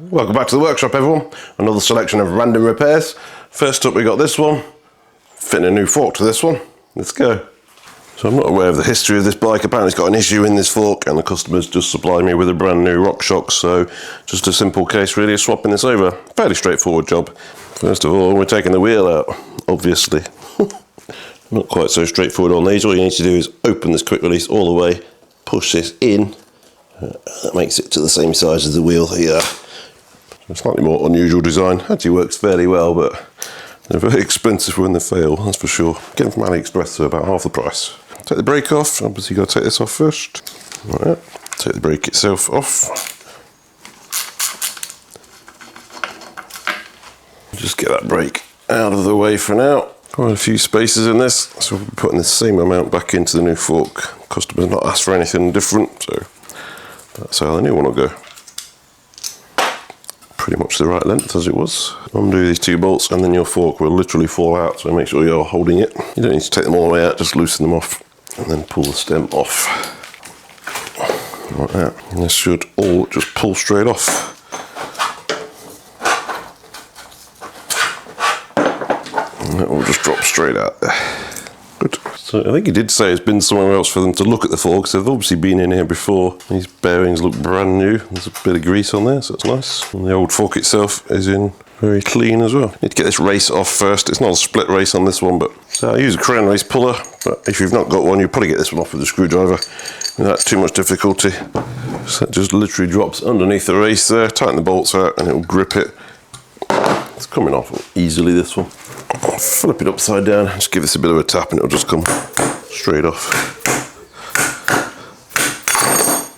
Welcome back to the workshop, everyone. Another selection of random repairs. First up we got this one. Fitting a new fork to this one. Let's go. So I'm not aware of the history of this bike. Apparently it's got an issue in this fork and the customer's just supplied me with a brand new RockShox. So just a simple case really of swapping this over. Fairly straightforward job. First of all, we're taking the wheel out, obviously. Not quite so straightforward on these. All you need to do is open this quick release all the way, push this in. That makes it to the same size as the wheel here. A slightly more unusual design. Actually works fairly well, but they're very expensive when they fail, that's for sure. Get them from AliExpress for about half the price. Take the brake off. Obviously, you've got to take this off first. Right. Take the brake itself off. Just get that brake out of the way for now. Quite a few spaces in this, so we'll be putting the same amount back into the new fork. Customer's not asked for anything different, so that's how the new one will go. Pretty much the right length as it was. Undo these two bolts and then your fork will literally fall out, so make sure you're holding it. You don't need to take them all the way out, just loosen them off and then pull the stem off. Like that. And this should all just pull straight off. And that will just drop straight out there. Good. So I think he did say it's been somewhere else for them to look at the forks. They've obviously been in here before. These bearings look brand new. There's a bit of grease on there, so it's nice. And the old fork itself is in very clean as well. Need to get this race off first. It's not a split race on this one, but so I use a crown race puller, but if you've not got one, you'll probably get this one off with a screwdriver without too much difficulty. So it just literally drops underneath the race there. Tighten the bolts out and it'll grip it. It's coming off easily, this one. I'll flip it upside down, just give this a bit of a tap and it'll just come straight off.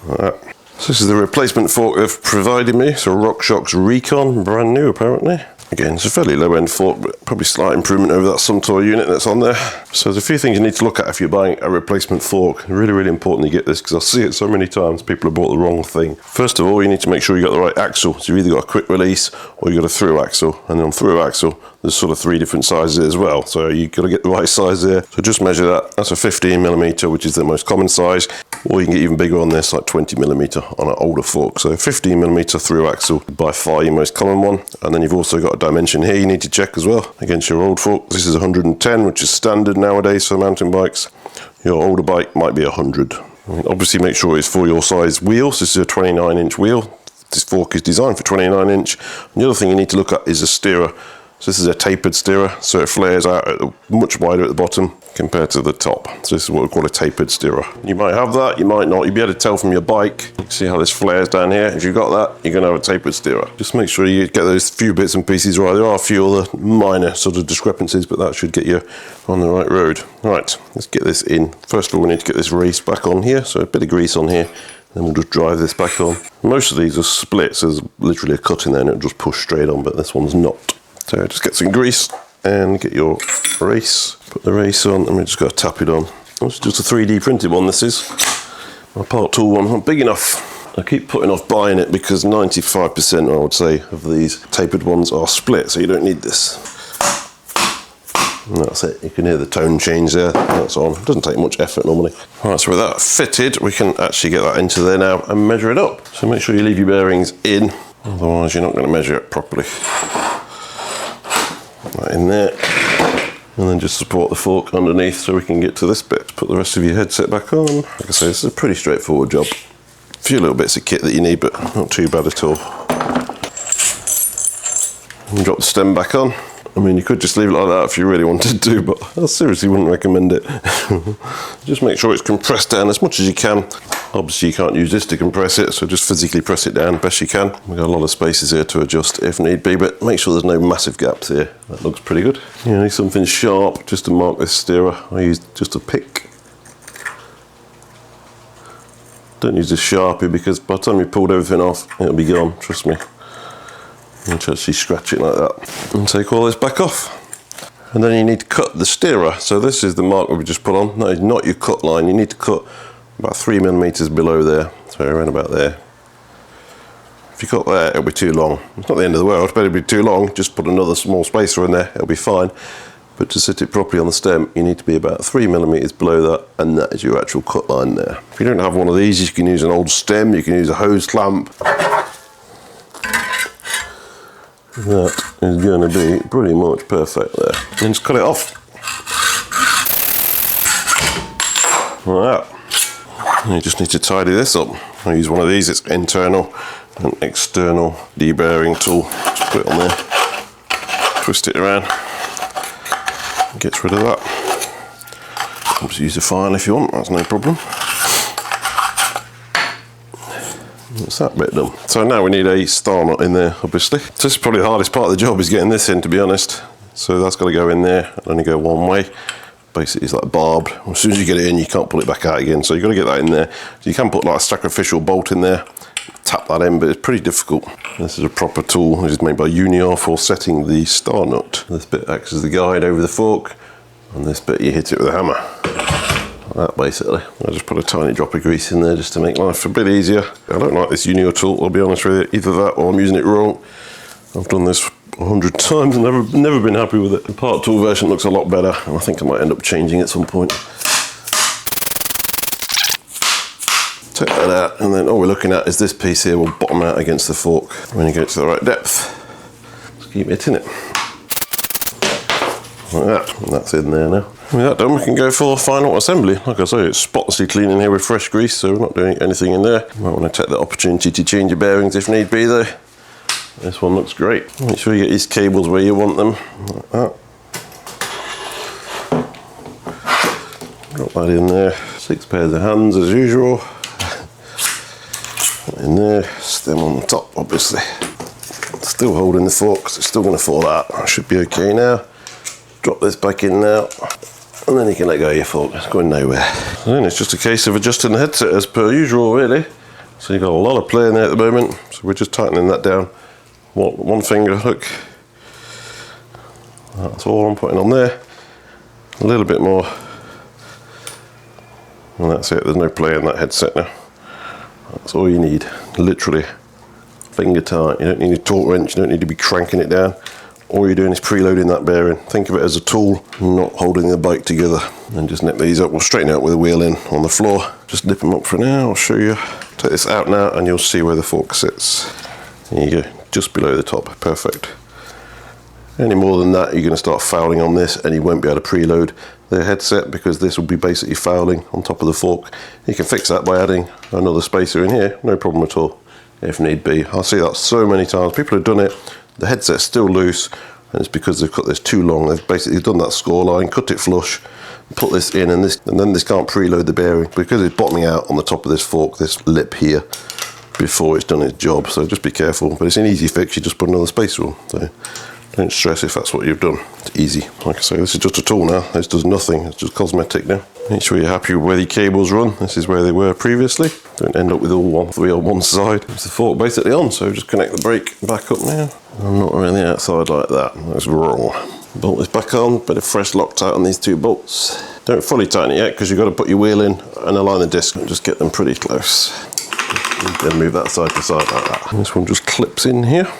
Like that. So this is the replacement fork they've provided me, so RockShox Recon, brand new apparently. Again, it's a fairly low end fork, but probably slight improvement over that Suntour unit that's on there. So there's a few things you need to look at if you're buying a replacement fork. Really, really important you get this, because I see it so many times, people have bought the wrong thing. First of all, you need to make sure you got the right axle. So you've either got a quick release or you've got a through axle. And then on through axle, there's sort of 3 different sizes as well. So you've got to get the right size there. So just measure that. That's a 15mm, which is the most common size. Or you can get even bigger on this, like 20mm on an older fork. So 15mm through axle, by far your most common one. And then you've also got a dimension here you need to check as well against your old fork. This is 110, which is standard nowadays for mountain bikes. Your older bike might be 100. Obviously make sure it's for your size wheels. This is a 29-inch wheel. This fork is designed for 29-inch. And the other thing you need to look at is a steerer. So this is a tapered steerer, so it flares out much wider at the bottom compared to the top. So this is what we call a tapered steerer. You might have that, you might not. You'll be able to tell from your bike. You can see how this flares down here. If you've got that, you're going to have a tapered steerer. Just make sure you get those few bits and pieces right. There are a few other minor sort of discrepancies, but that should get you on the right road. Right, let's get this in. First of all, we need to get this race back on here. So a bit of grease on here. Then we'll just drive this back on. Most of these are split, so there's literally a cut in there and it'll just push straight on, but this one's not. So just get some grease and get your race. Put the race on and we just got to tap it on. It's just a 3D printed one, this is. My part tool one, not big enough. I keep putting off buying it because 95%, I would say, of these tapered ones are split, so you don't need this. And that's it, you can hear the tone change there, that's on. It doesn't take much effort normally. Alright, so with that fitted, we can actually get that into there now and measure it up. So make sure you leave your bearings in, otherwise you're not going to measure it properly. Right in there, and then just support the fork underneath so we can get to this bit. Put the rest of your headset back on. Like I say, this is a pretty straightforward job. A few little bits of kit that you need, but not too bad at all. And drop the stem back on. I mean, you could just leave it like that if you really wanted to, but I seriously wouldn't recommend it. Just make sure it's compressed down as much as you can. Obviously you can't use this to compress it, so just physically press it down best you can. We've got a lot of spaces here to adjust if need be, but make sure there's no massive gaps here. That looks pretty good. You need something sharp just to mark this steerer. I use just a pick. Don't use a Sharpie because by the time you pulled everything off, it'll be gone, trust me. You can actually scratch it like that and take all this back off. And then you need to cut the steerer. So this is the mark that we just put on. That is not your cut line. You need to cut about 3mm below there, so around about there. If you cut there, it'll be too long. It's not the end of the world, but it'll be too long. Just put another small spacer in there, it'll be fine. But to sit it properly on the stem, you need to be about 3mm below that, and that is your actual cut line there. If you don't have one of these, you can use an old stem, you can use a hose clamp. That is going to be pretty much perfect there. And just cut it off. Like that. You just need to tidy this up. I use one of these, it's internal and external deburring tool. Just put it on there, twist it around, gets rid of that. Just use a file if you want, that's no problem. That's that bit done. So now we need a star nut in there, obviously. So this is probably the hardest part of the job, is getting this in, to be honest. So that's got to go in there, and only go one way. Basically, it's like barbed. As soon as you get it in, you can't pull it back out again. So you've got to get that in there. So you can put like a sacrificial bolt in there, tap that in, but it's pretty difficult. This is a proper tool. This is made by Unior for setting the star nut. This bit acts as the guide over the fork, and this bit you hit it with a hammer. Like that, basically. I just put a tiny drop of grease in there just to make life a bit easier. I don't like this Unior tool, I'll be honest with you. Either that or I'm using it wrong. I've done this 100 times and never been happy with it. The part tool version looks a lot better, and I think I might end up changing at some point. Take that out, and then all we're looking at is this piece here will bottom out against the fork when you get to the right depth. Just keep hitting it. Like that, and that's in there now. With that done, we can go for final assembly. Like I say, it's spotlessly clean in here with fresh grease, so we're not doing anything in there. You might want to take the opportunity to change your bearings if need be though. This one looks great. Make sure you get these cables where you want them, like that. Drop that in there. 6 pairs of hands as usual. In there, stem on the top, obviously. Still holding the fork, because it's still going to fall out. That should be okay now. Drop this back in now, and then you can let go of your fork. It's going nowhere. And then it's just a case of adjusting the headset as per usual, really. So you've got a lot of play in there at the moment, so we're just tightening that down. One finger hook. That's all I'm putting on there. A little bit more. And that's it, there's no play in that headset now. That's all you need, literally. Finger tight, you don't need a torque wrench, you don't need to be cranking it down. All you're doing is preloading that bearing. Think of it as a tool, not holding the bike together. And just nip these up, we'll straighten out with the wheel in on the floor. Just nip them up for now, I'll show you. Take this out now and you'll see where the fork sits. There you go, just below the top, perfect. Any more than that, you're going to start fouling on this and you won't be able to preload the headset because this will be basically fouling on top of the fork. You can fix that by adding another spacer in here, no problem at all, if need be. I see that so many times. People have done it, the headset's still loose, and it's because they've cut this too long. They've basically done that score line, cut it flush, put this in, and then this can't preload the bearing because it's bottoming out on the top of this fork, this lip here, before it's done its job. So just be careful, but it's an easy fix. You just put another spacer on. So don't stress if that's what you've done. It's easy. Like I say, this is just a tool now. This does nothing. It's just cosmetic now. Make sure you're happy with where the cables run. This is where they were previously. Don't end up with all 3 on one side. It's the fork basically on, so just connect the brake back up now. I'm not around the outside like that. That's wrong. Bolt is back on, bit of fresh Loctite on these 2 bolts. Don't fully tighten it yet because you've got to put your wheel in and align the disc and just get them pretty close. Then move that side to side like that. And this one just clips in here.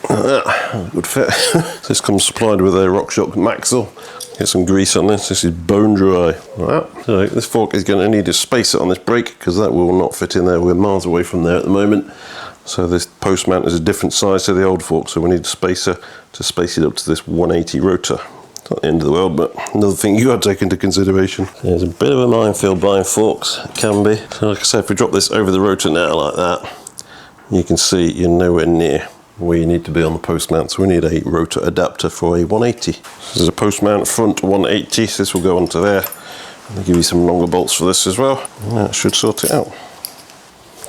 Like that, good fit. This comes supplied with a RockShox Maxle. Get some grease on this. This is bone dry. Like that. So this fork is going to need a spacer on this brake because that will not fit in there. We're miles away from there at the moment. So this post mount is a different size to the old fork, so we need a spacer to space it up to this 180 rotor. It's not the end of the world, but another thing you got to take into consideration. There's a bit of a minefield buying forks, it can be. So like I said, if we drop this over the rotor now like that, you can see you're nowhere near where you need to be on the post mount, so we need a rotor adapter for a 180. This is a post mount front 180, so this will go onto there. I'll give you some longer bolts for this as well, and that should sort it out.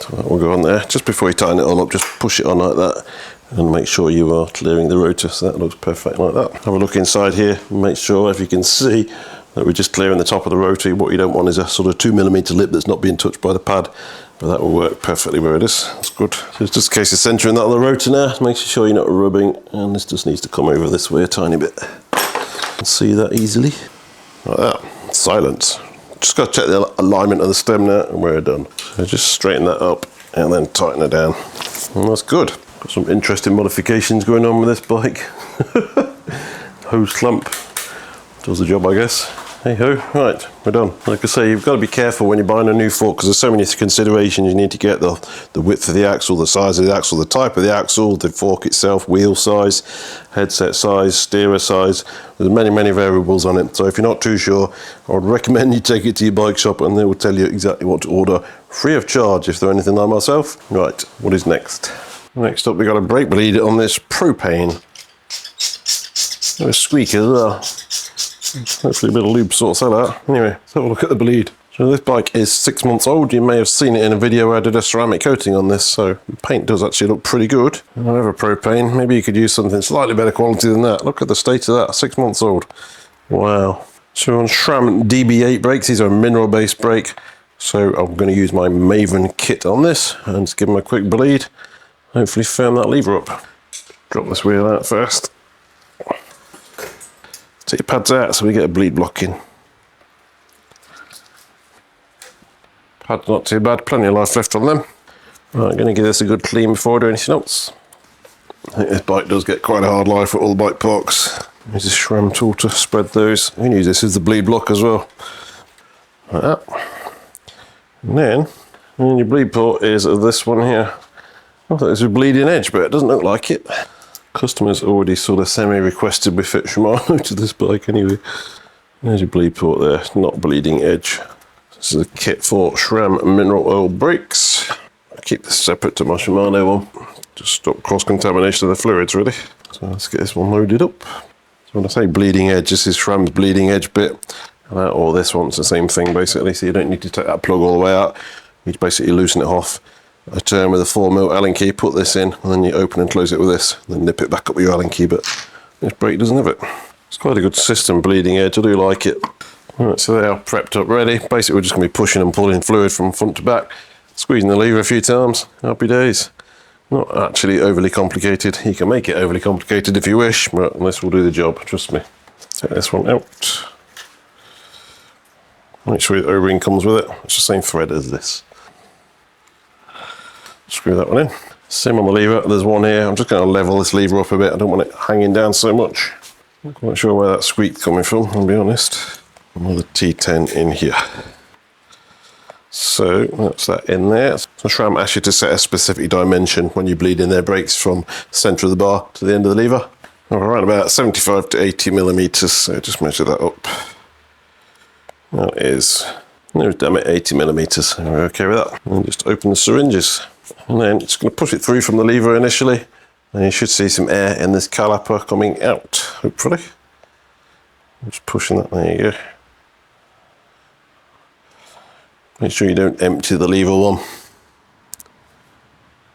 So that will go on there. Just before you tighten it all up, just push it on like that and make sure you are clearing the rotor, so that looks perfect like that. Have a look inside here and make sure, if you can see, that we're just clearing the top of the rotor. What you don't want is a sort of 2mm lip that's not being touched by the pad, but that will work perfectly where it is. That's good. So it's just a case of centering that on the rotor now, making sure you're not rubbing, and this just needs to come over this way a tiny bit. You can see that easily. Like that. Silence. Just got to check the alignment of the stem now, and we're done. So just straighten that up and then tighten it down. And that's good. Got some interesting modifications going on with this bike. Hose clamp does the job, I guess. Hey ho, right, we're done. Like I say, you've got to be careful when you're buying a new fork because there's so many considerations. You need to get the width of the axle, the size of the axle, the type of the axle, the fork itself, wheel size, headset size, steerer size. There's many variables on it. So if you're not too sure, I would recommend you take it to your bike shop and they will tell you exactly what to order, free of charge if they're anything like myself. Right, what is next? Next up, we got a brake bleed on this propane. There's a squeak as well. Hopefully a bit of lube sorts that out. Anyway, let's have a look at the bleed. So this bike is 6 months old. You may have seen it in a video where I did a ceramic coating on this, so the paint does actually look pretty good. However, propane, maybe you could use something slightly better quality than that. Look at the state of that, 6 months old. Wow. So on SRAM DB8 brakes, these are mineral-based brake. So I'm going to use my Maven kit on this and just give them a quick bleed. Hopefully firm that lever up. Drop this wheel out first. Take your pads out so we get a bleed block in. Pad's not too bad, plenty of life left on them. Right, I'm going to give this a good clean before I do anything else. I think this bike does get quite a hard life at all the bike parks. Use this SRAM tool to spread those. You can use this as the bleed block as well. Like that. And then your bleed port is this one here. I thought it was a bleeding edge, but it doesn't look like it. Customers already sort of semi-requested we fit Shimano to this bike anyway. There's your bleed port there, it's not bleeding edge. This is a kit for SRAM mineral oil brakes. I keep this separate to my Shimano one, just stop cross-contamination of the fluids really. So let's get this one loaded up. So when I say bleeding edge, this is SRAM's bleeding edge bit. Or this one's the same thing basically, so you don't need to take that plug all the way out. You basically loosen it off. I turn with a 4mm Allen key, put this in, and then you open and close it with this, and then nip it back up with your Allen key, but this brake doesn't have it. It's quite a good system, bleeding edge, I do like it. Alright, so they are prepped up, ready. Basically we're just going to be pushing and pulling fluid from front to back, squeezing the lever a few times, happy days. Not actually overly complicated. You can make it overly complicated if you wish, but this will do the job, trust me. Take this one out. Make sure the O-ring comes with it, it's the same thread as this. Screw that one in. Same on the lever, there's one here. I'm just going to level this lever up a bit. I don't want it hanging down so much. Not quite sure where that squeak's coming from, I'll be honest. Another T10 in here. So that's that in there. So SRAM asks you to set a specific dimension when you bleed in their brakes from the centre of the bar to the end of the lever. Around about 75 to 80 millimeters, so just measure that up. That is, no damn it, 80 millimeters. We're okay with that. And just open the syringes. And then just going to push it through from the lever initially, and you should see some air in this caliper coming out, hopefully. Just pushing that, there you go. Make sure you don't empty the lever one.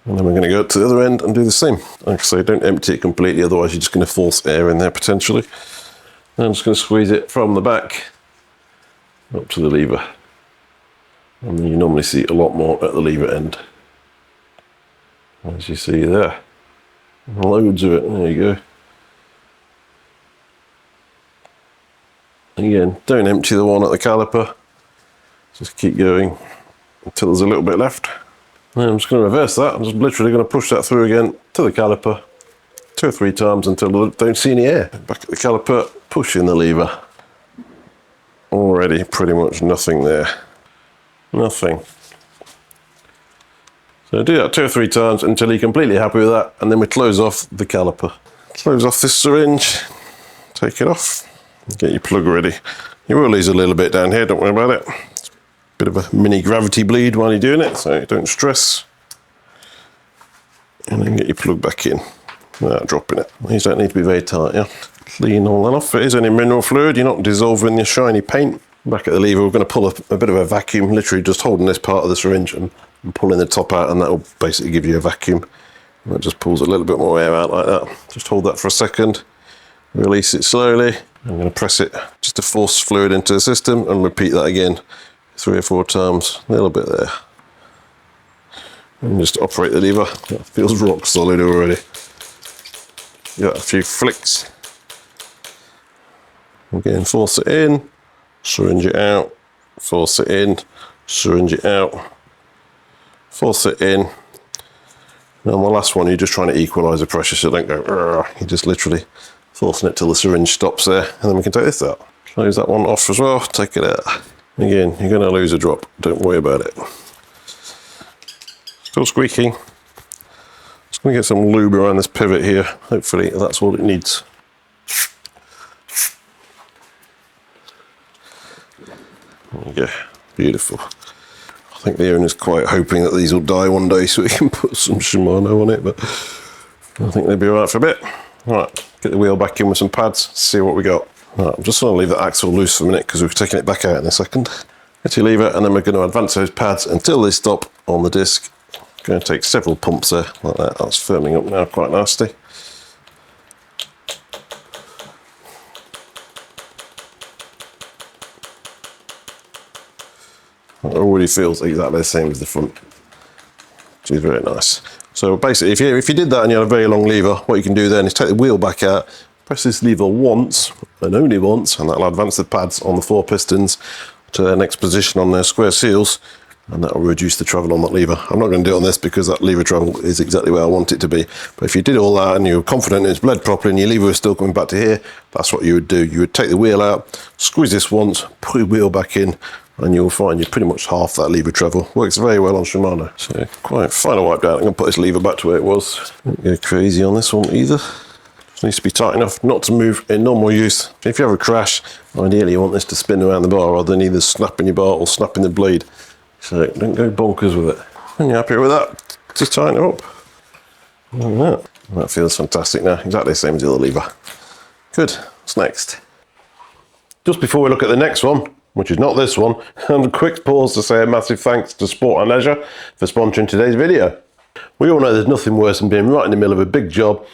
And then we're going to go to the other end and do the same. Like I say, don't empty it completely, otherwise you're just going to force air in there potentially. And I'm just going to squeeze it from the back up to the lever. And then you normally see a lot more at the lever end. As you see there, loads of it, there you go. Again, don't empty the one at the caliper, just keep going until there's a little bit left. And I'm just going to reverse that, I'm just literally going to push that through again to the caliper 2 or 3 times until I don't see any air. Back at the caliper, pushing the lever. Already pretty much nothing there, nothing. So do that 2 or 3 times until you're completely happy with that, and then we close off the caliper. Close off this syringe, take it off, get your plug ready. You will lose a little bit down here, don't worry about it. It's a bit of a mini gravity bleed while you're doing it, so don't stress. And then get your plug back in without dropping it. These don't need to be very tight, yeah. Clean all that off. It is only mineral fluid, you're not dissolving your shiny paint. Back at the lever, we're going to pull a bit of a vacuum, literally just holding this part of the syringe and pulling the top out, and that will basically give you a vacuum. And that just pulls a little bit more air out like that. Just hold that for a second, release it slowly. I'm going to press it just to force fluid into the system and repeat that again 3 or 4 times, a little bit there. And just operate the lever. That feels rock solid already. Got a few flicks. Again, force it in, syringe it out, force it in, syringe it out, force it in. And on the last one, you're just trying to equalise the pressure so don't go, you're just literally forcing it till the syringe stops there, and then we can take this out. Close that one off as well, take it out. Again, you're going to lose a drop, don't worry about it. Still squeaking. Just going to get some lube around this pivot here, hopefully that's all it needs. There you go, beautiful. I think the owner's quite hoping that these will die one day so we can put some Shimano on it, but I think they'll be alright for a bit. Alright, get the wheel back in with some pads, see what we got. Right, I'm just going to leave that axle loose for a minute because we're taking it back out in a second. Get your lever and then we're going to advance those pads until they stop on the disc. Going to take several pumps there, like that. That's firming up now quite nicely. It already feels exactly the same as the front, which is very nice. So basically, if you did that and you had a very long lever, what you can do then is take the wheel back out, press this lever once and only once, and that'll advance the pads on the 4 pistons to their next position on their square seals, and that will reduce the travel on that lever. I'm not going to do it on this because that lever travel is exactly where I want it to be. But if you did all that and you were confident it's bled properly and your lever was still coming back to here, that's what you would do. You would take the wheel out, squeeze this once, put your wheel back in, and you'll find you're pretty much half that lever travel. Works very well on Shimano. So quite final wiped out. I'm going to put this lever back to where it was. Don't go crazy on this one either. Just needs to be tight enough not to move in normal use. If you have a crash, ideally you want this to spin around the bar rather than either snapping your bar or snapping the blade. So don't go bonkers with it. When you're happy with that, just tighten it up. Like that. That feels fantastic now. Exactly the same as the other lever. Good. What's next? Just before we look at the next one, which is not this one, and a quick pause to say a massive thanks to Sport and Leisure for sponsoring today's video. We all know there's nothing worse than being right in the middle of a big job,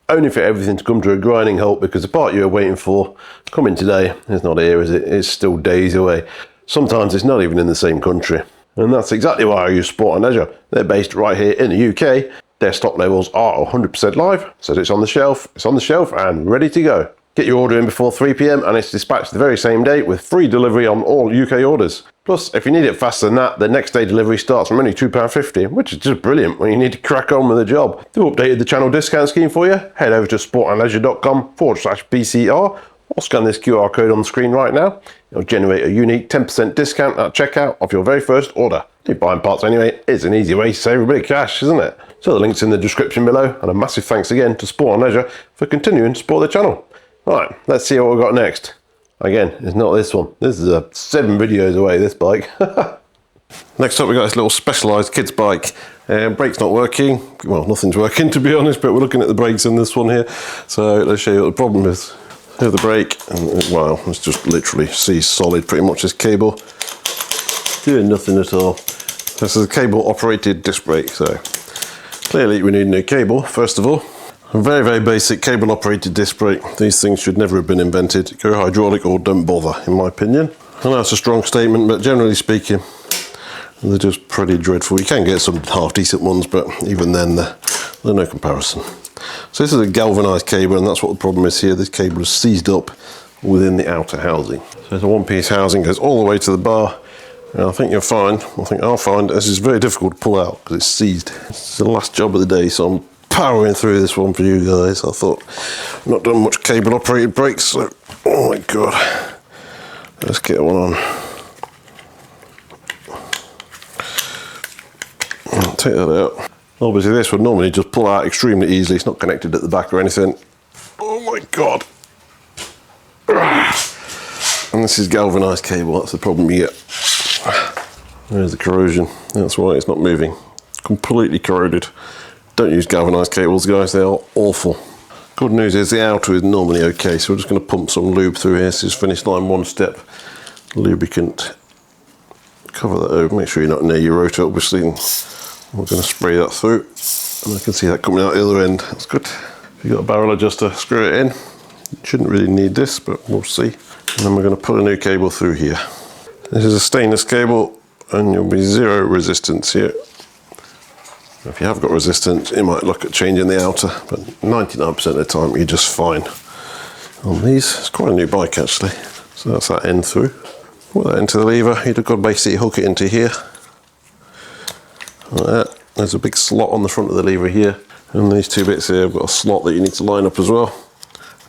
only for everything to come to a grinding halt because the part you were waiting for coming today is not here, is it? It's still days away. Sometimes it's not even in the same country. And that's exactly why I use Sport and Leisure. They're based right here in the UK. Their stock levels are 100% live, so it's on the shelf and ready to go. Get your order in before 3 PM and it's dispatched the very same day with free delivery on all UK orders. Plus, if you need it faster than that, the next day delivery starts from only £2.50, which is just brilliant when you need to crack on with the job. They've updated the channel discount scheme for you. Head over to sportandleisure.com/PCR or scan this QR code on the screen right now. It'll generate a unique 10% discount at checkout of your very first order. If you're buying parts anyway, it's an easy way to save a bit of cash, isn't it? So the link's in the description below, and a massive thanks again to Sport and Leisure for continuing to support the channel. Right, let's see what we've got next. Again, it's not this one. This is 7 videos away, this bike. Next up, we've got this little Specialized kids bike. Brake's not working. Well, nothing's working to be honest, but we're looking at the brakes in this one here. So let's show you what the problem is. Here's the brake, and wow, it's just literally seized solid, pretty much this cable. Doing nothing at all. This is a cable operated disc brake, so clearly we need a new cable, first of all. A very, very basic cable operated disc brake. These things should never have been invented. Go hydraulic or don't bother, in my opinion. I know it's a strong statement, but generally speaking, they're just pretty dreadful. You can get some half decent ones, but even then, they're no comparison. So this is a galvanised cable, and that's what the problem is here. This cable is seized up within the outer housing. So it's a one-piece housing, goes all the way to the bar, and I think you'll find, I'll find, this is very difficult to pull out because it's seized. It's the last job of the day, so I'm powering through this one for you guys. I thought I've not done much cable operated brakes, so oh my god, let's get one on. I'll take that out. Obviously this would normally just pull out extremely easily. It's not connected at the back or anything. Oh my god. And this is galvanised cable. That's the problem you get. There's the corrosion. That's why it's not moving. Completely corroded. Don't use galvanised cables, guys. They are awful. Good news is the outer is normally okay, so we're just going to pump some lube through here. This is finish line 1 step. Lubricant. Cover that over. Make sure you're not near your rotor, obviously. We're going to spray that through, and I can see that coming out the other end. That's good. If you've got a barrel adjuster, screw it in. You shouldn't really need this, but we'll see. And then we're going to put a new cable through here. This is a stainless cable, and you'll be 0 resistance here. If you have got resistance, you might look at changing the outer, but 99% of the time you're just fine on these. It's quite a new bike actually. So that's that end through. Put that into the lever. You've got to basically hook it into here. Like that. There's a big slot on the front of the lever here, and these 2 bits here have got a slot that you need to line up as well.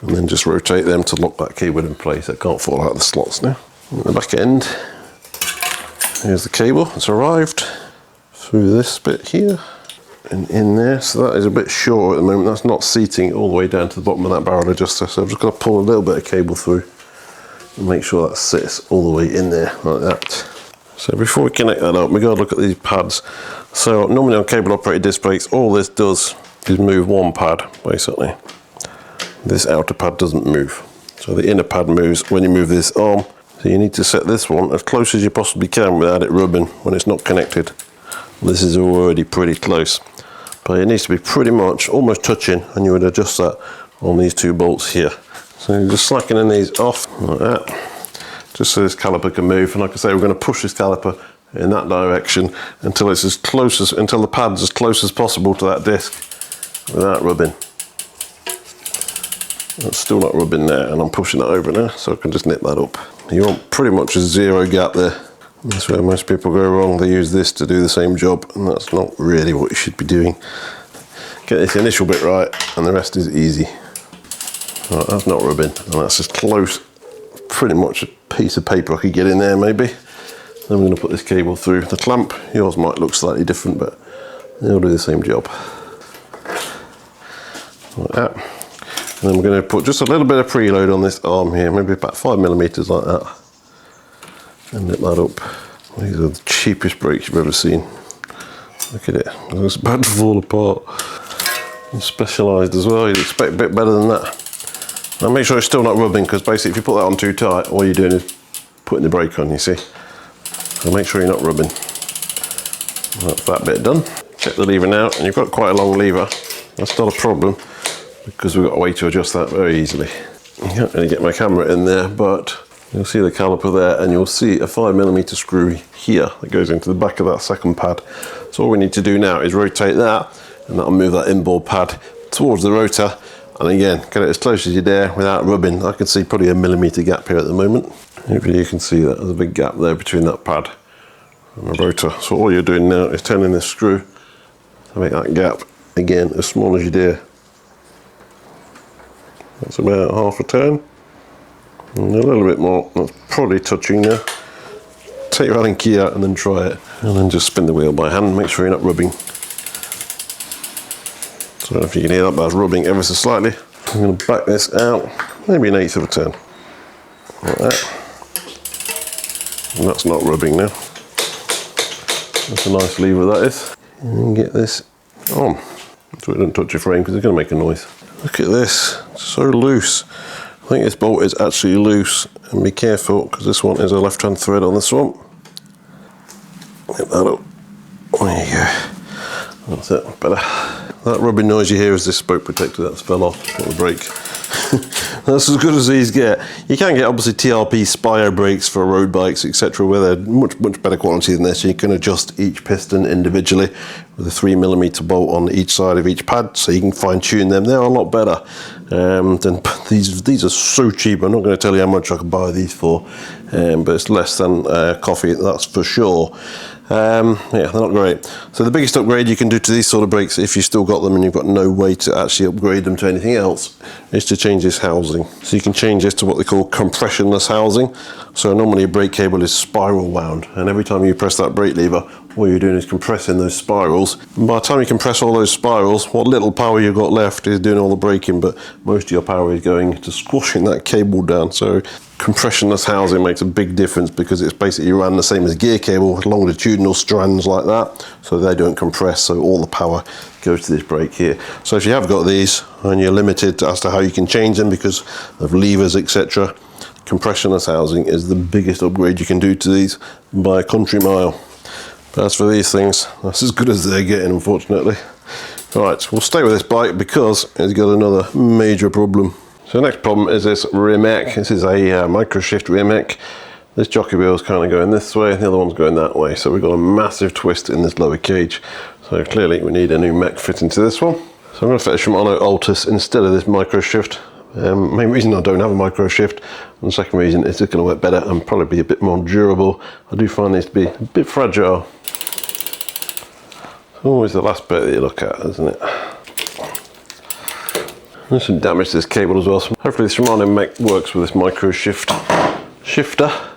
and then just rotate them to lock that cable in place. It can't fall out of the slots now. At the back end, here's the cable. It's arrived through this bit here and in there. So that is a bit short at the moment. That's not seating all the way down to the bottom of that barrel adjuster. So I'm just going to pull a little bit of cable through and make sure that sits all the way in there like that. So before we connect that up, we've got to look at these pads. So normally on cable operated disc brakes, all this does is move one pad basically. This outer pad doesn't move. So the inner pad moves when you move this arm. So you need to set this one as close as you possibly can without it rubbing when it's not connected. This is already pretty close, but it needs to be pretty much almost touching, and you would adjust that on these two bolts here. So you're just slackening these off like that, just so this caliper can move. And like I say, we're going to push this caliper in that direction until it's as close as, until the pad's as close as possible to that disc without rubbing. It's still not rubbing there, and I'm pushing it over now, so I can just nip that up. You want pretty much a zero gap there. That's where most people go wrong. They use this to do the same job, and that's not really what you should be doing. Get this initial bit right, and the rest is easy. Right, that's not rubbing, and that's as close, pretty much a piece of paper I could get in there maybe. Then we're going to put this cable through. The clamp, yours might look slightly different, but they'll do the same job. Like that. And then we're going to put just a little bit of preload on this arm here, maybe about 5mm like that. And nip that up. These are the cheapest brakes you've ever seen. Look at it, it's about to fall apart. And specialised as well, you'd expect a bit better than that. Now make sure it's still not rubbing, because basically if you put that on too tight, all you're doing is putting the brake on, you see. So make sure you're not rubbing. That's that bit done. Check the lever now, and you've got quite a long lever. That's not a problem, because we've got a way to adjust that very easily. I can't really get my camera in there, but you'll see the caliper there, and you'll see a 5mm screw here that goes into the back of that second pad. So all we need to do now is rotate that, and that'll move that inboard pad towards the rotor. And again, get it as close as you dare without rubbing. I can see probably a millimetre gap here at the moment. Hopefully you can see that there's a big gap there between that pad and the rotor. So all you're doing now is turning this screw to make that gap, again, as small as you dare. That's about half a turn. And a little bit more, that's probably touching now. Take your Allen key out and then try it. And then just spin the wheel by hand, make sure you're not rubbing. So if you can hear that, that's rubbing ever so slightly. I'm going to back this out, maybe an eighth of a turn. Like that. And that's not rubbing now. That's a nice lever that is. And get this on. So it doesn't touch your frame, because it's going to make a noise. Look at this, it's so loose. I think this bolt is actually loose, and be careful because this one is a left-hand thread on this one. Get that up. There you go. That's it. Better. That rubbing noise you hear is this spoke protector that's fell off on the brake. That's as good as these get. You can get obviously TRP Spire brakes for road bikes, etc., where they're much better quality than this. You can adjust each piston individually with a 3mm bolt on each side of each pad, so you can fine tune them. They're a lot better. Than these are so cheap. I'm not going to tell you how much I could buy these for, but it's less than coffee, that's for sure. Yeah, they're not great. So the biggest upgrade you can do to these sort of brakes, if you've still got them and you've got no way to actually upgrade them to anything else, is to change this housing. So you can change this to what they call compressionless housing. So normally a brake cable is spiral wound, and every time you press that brake lever, all you're doing is compressing those spirals. And by the time you compress all those spirals, what little power you've got left is doing all the braking, but most of your power is going to squashing that cable down. So compressionless housing makes a big difference, because it's basically ran the same as gear cable with longitudinal strands like that, so they don't compress, so all the power goes to this brake here. So if you have got these and you're limited as to how you can change them because of levers, etc., compressionless housing is the biggest upgrade you can do to these by a country mile. But as for these things, that's as good as they're getting, unfortunately. Right, we'll stay with this bike because it's got another major problem. So the next problem is this rear mech. This is a micro shift rear mech. This jockey wheel is kind of going this way, the other one's going that way. So we've got a massive twist in this lower cage. So clearly we need a new mech fit into this one. So I'm going to fit a Shimano Altus instead of this micro shift. Main reason I don't have a micro shift, and the second reason is it's going to work better and probably be a bit more durable. I do find these to be a bit fragile. It's always the last bit that you look at, isn't it? There's some damage to this cable as well. So hopefully this SRAM works with this micro shifter.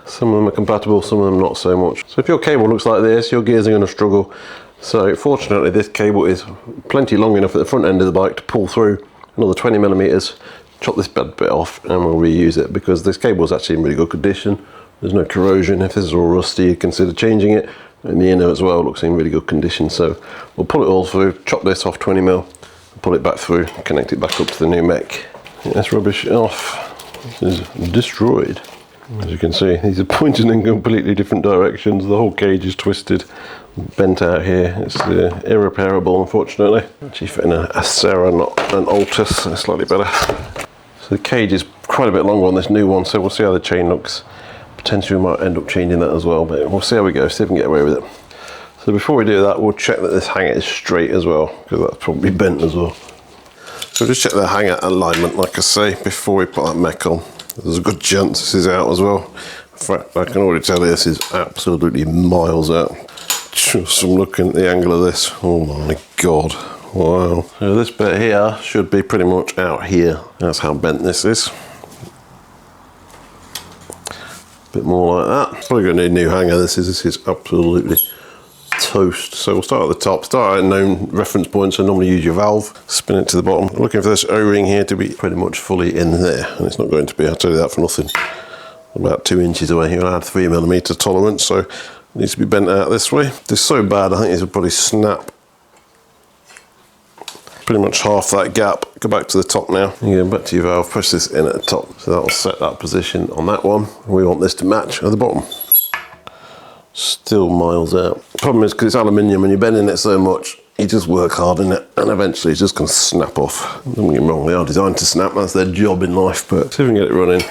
Some of them are compatible, some of them not so much. So if your cable looks like this, your gears are going to struggle. So fortunately this cable is plenty long enough at the front end of the bike to pull through another 20 millimeters, chop this bad bit off and we'll reuse it, because this cable is actually in really good condition. There's no corrosion. If this is all rusty, consider changing it. And the inner as well looks in really good condition. So we'll pull it all through, chop this off 20 mil, pull it back through, connect it back up to the new mech. Get this rubbish off. This is destroyed. As you can see, these are pointing in completely different directions. The whole cage is twisted, bent out here. It's irreparable, unfortunately. Actually fitting a SRAM, not an Altus, so slightly better. So the cage is quite a bit longer on this new one, so we'll see how the chain looks. Potentially we might end up changing that as well, but we'll see how we go, see if we can get away with it. So before we do that, we'll check that this hanger is straight as well, because that's probably bent as well. So just check the hanger alignment, like I say, before we put that mech on. There's a good chance this is out as well. In fact, I can already tell you this is absolutely miles out. Just from looking at the angle of this, oh my god, wow. So this bit here should be pretty much out here. That's how bent this is. Bit more like that. Probably going to need a new hanger. This is absolutely toast. So we'll start at the top, start at known reference points. So normally use your valve, spin it to the bottom. I'm looking for this O-ring here to be pretty much fully in there, and it's not going to be, I'll tell you that for nothing. About 2 inches away here. I had 3 millimeter tolerance, so it needs to be bent out this way. This is so bad, I think this will probably snap pretty much half that gap. Go back to the top now. You go back to your valve, push this in at the top. So that'll set that position on that one. We want this to match at the bottom. Still miles out. Problem is, because it's aluminium and you're bending it so much, you just work hard in it and eventually it's just going to snap off. Don't get me wrong, they are designed to snap, that's their job in life, but see if we can get it running.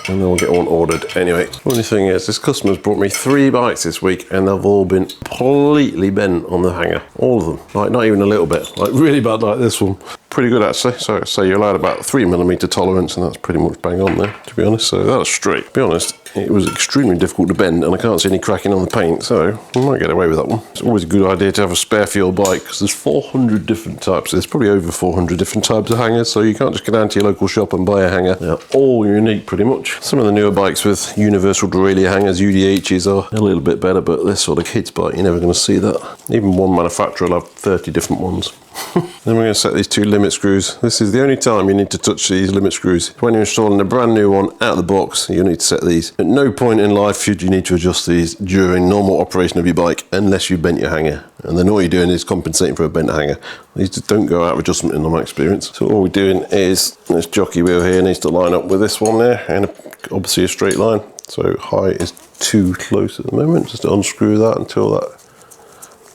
And then we'll get one ordered. Anyway, the only thing is, this customer's brought me 3 bikes this week and they've all been completely bent on the hanger. All of them. Like, not even a little bit. Like, really bad like this one. Pretty good, actually. So you're allowed about 3 millimeter tolerance, and that's pretty much bang on there, to be honest. So that's straight. To be honest, it was extremely difficult to bend and I can't see any cracking on the paint, so we might get away with that one. It's always a good idea to have a spare for your bike, because there's 400 different types. There's probably over 400 different types of hangers, so you can't just go down to your local shop and buy a hanger. They're all unique, pretty much. Some of the newer bikes with universal derailleur hangers, UDHs, are a little bit better, but this sort of kid's bike, you're never going to see that. Even one manufacturer will have 30 different ones. Then we're going to set these 2 limit screws. This is the only time you need to touch these limit screws. When you're installing a brand new one out of the box, you need to set these. At no point in life should you need to adjust these during normal operation of your bike, unless you bent your hanger. And then all you're doing is compensating for a bent hanger. These just don't go out of adjustment in my experience. So all we're doing is, this jockey wheel here needs to line up with this one there, and obviously a straight line. So high is too close at the moment. Just unscrew that until that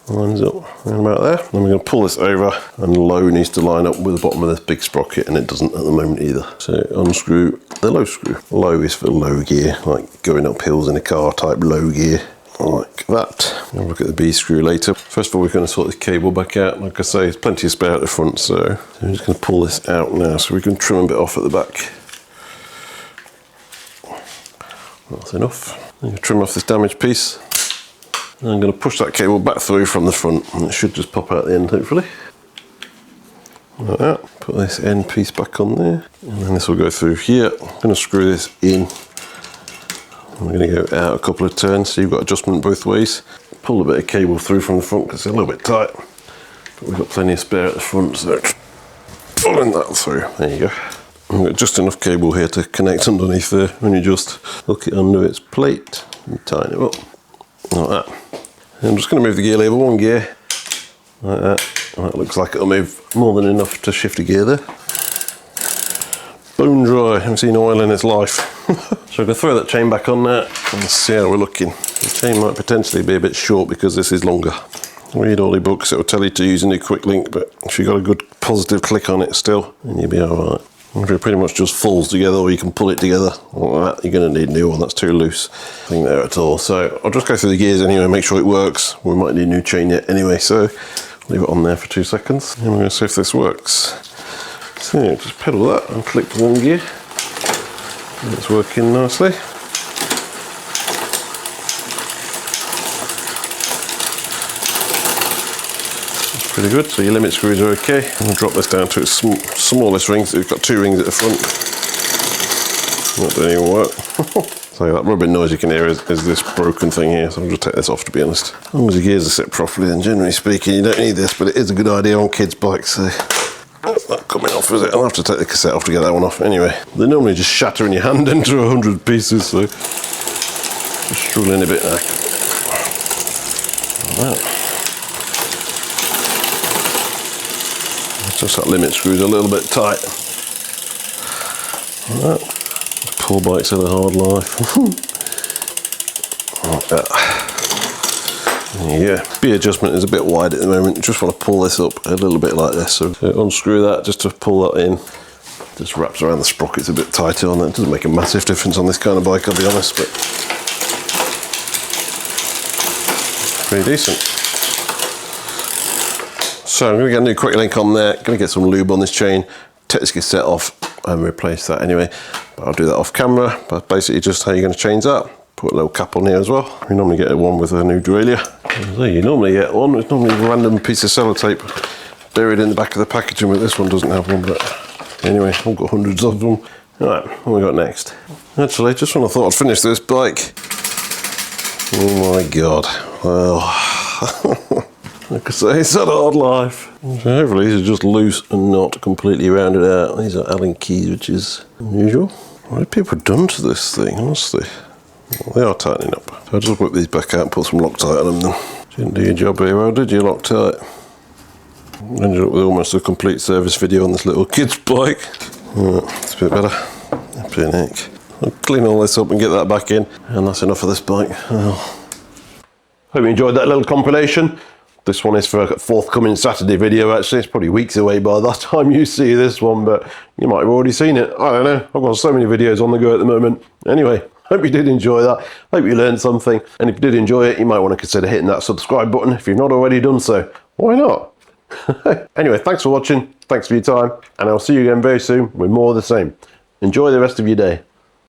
lines up around about there. Then we're going to pull this over, and low needs to line up with the bottom of this big sprocket, and it doesn't at the moment either. So unscrew the low screw. Low is for low gear, like going up hills in a car type low gear, like that. We'll look at the B screw later. First of all, we're going to sort this cable back out. Like I say, there's plenty of spare at the front, so I'm just going to pull this out now so we can trim a bit off at the back. That's enough. I'm going to trim off this damaged piece. And I'm going to push that cable back through from the front, and it should just pop out the end, hopefully. Like that. Put this end piece back on there, and then this will go through here. I'm going to screw this in. I'm going to go out a couple of turns, so you've got adjustment both ways. Pull a bit of cable through from the front because it's a little bit tight, but we've got plenty of spare at the front, so pulling that through. There you go. I've got just enough cable here to connect underneath there. When you just hook it under its plate and tighten it up like that. And I'm just going to move the gear lever 1 gear like that. That looks like it'll move more than enough to shift a gear there. Bone dry, haven't seen oil in its life. So I'm going to throw that chain back on there and see how we're looking. The chain might potentially be a bit short because this is longer. Read all the books, it'll tell you to use a new quick link, but if you've got a good positive click on it still, then you'll be alright. If it pretty much just falls together, or you can pull it together like that, you're going to need a new one. That's too loose. Nothing there at all. So I'll just go through the gears anyway, make sure it works. We might need a new chain yet anyway, so leave it on there for 2 seconds. And we're going to see if this works. So just pedal that and click 1 gear. And it's working nicely. Pretty good, so your limit screws are okay. I'm going to drop this down to its smallest rings. We've got 2 rings at the front. Not doing any work. So that rubbing noise you can hear is this broken thing here, so I'll just take this off, to be honest. As long as the gears are set properly, then generally speaking you don't need this, but it is a good idea on kids' bikes. So that's not coming off, is it? I'll have to take the cassette off to get that one off. Anyway, they normally just shatter in your hand into 100 pieces, so just struggling a bit now. Like that. Just that limit screw's a little bit tight. Like that. Poor bikes had a hard life. Like that. Yeah, B adjustment is a bit wide at the moment. You just want to pull this up a little bit like this. So unscrew that just to pull that in. Just wraps around the sprockets a bit tighter on that. It doesn't make a massive difference on this kind of bike, I'll be honest, but pretty decent. So I'm going to get a new quick link on there, going to get some lube on this chain, take this cassette off and replace that anyway. But I'll do that off camera, but basically just how you're going to change that. Put a little cap on here as well. You normally get one with a new derailleur. So you normally get one, it's normally a random piece of sellotape buried in the back of the packaging, but this one doesn't have one. But anyway, I've got hundreds of them. Alright, what we got next? Actually, just when I thought I'd finish this bike, oh my god, well, like I say, it's had a hard life. So hopefully these are just loose and not completely rounded out. These are Allen keys, which is unusual. What have people done to this thing, honestly? Well, they are tightening up. So I'll just whip these back out and put some Loctite on them then. Didn't do your job very well, did you, Loctite? Ended up with almost a complete service video on this little kid's bike. It's a bit better. Flipping heck. I'll clean all this up and get that back in, and that's enough of this bike. Hope you enjoyed that little compilation. This one is for a forthcoming Saturday video, actually. It's probably weeks away by the time you see this one, but you might have already seen it. I don't know. I've got so many videos on the go at the moment. Anyway, hope you did enjoy that. Hope you learned something. And if you did enjoy it, you might want to consider hitting that subscribe button if you've not already done so. Why not? Anyway, thanks for watching. Thanks for your time. And I'll see you again very soon with more of the same. Enjoy the rest of your day.